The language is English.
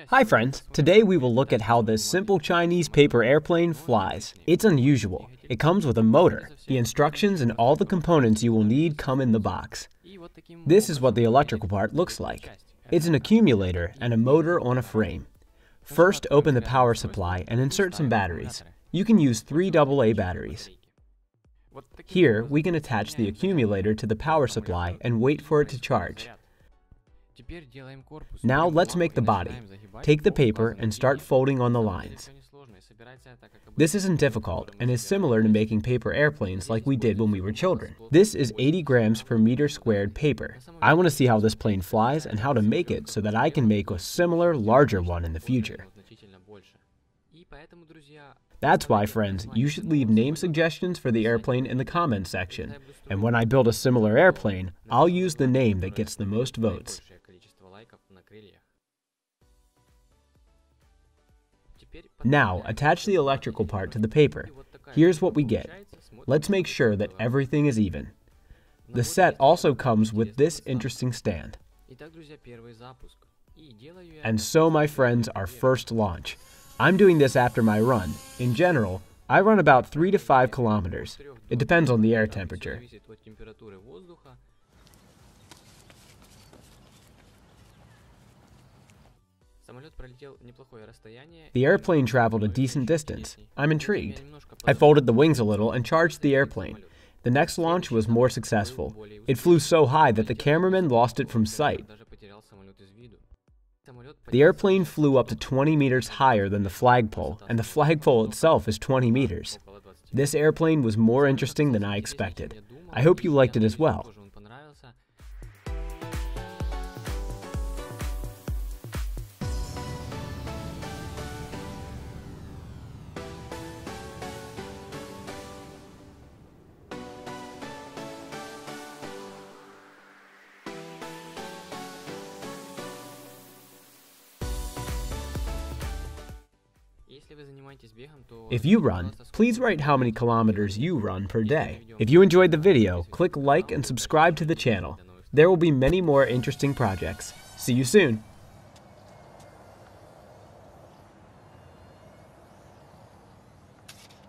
Hi friends, today we will look at how this simple Chinese paper airplane flies. It's unusual. It comes with a motor. The instructions and all the components you will need come in the box. This is what the electrical part looks like. It's an accumulator and a motor on a frame. First, open the power supply and insert some batteries. You can use 3 AA batteries. Here, we can attach the accumulator to the power supply and wait for it to charge. Now let's make the body. Take the paper and start folding on the lines. This isn't difficult and is similar to making paper airplanes like we did when we were children. This is 80 grams per meter squared paper. I want to see how this plane flies and how to make it so that I can make a similar, larger one in the future. That's why, friends, you should leave name suggestions for the airplane in the comments section. And when I build a similar airplane, I'll use the name that gets the most votes. Now, attach the electrical part to the paper. Here's what we get. Let's make sure that everything is even. The set also comes with this interesting stand. And so, my friends, our first launch. I'm doing this after my run. In general, I run about 3 to 5 kilometers. It depends on the air temperature. The airplane traveled a decent distance. I'm intrigued. I folded the wings a little and charged the airplane. The next launch was more successful. It flew so high that the cameraman lost it from sight. The airplane flew up to 20 meters higher than the flagpole, and the flagpole itself is 20 meters. This airplane was more interesting than I expected. I hope you liked it as well. If you run, please write how many kilometers you run per day. If you enjoyed the video, click like and subscribe to the channel. There will be many more interesting projects. See you soon!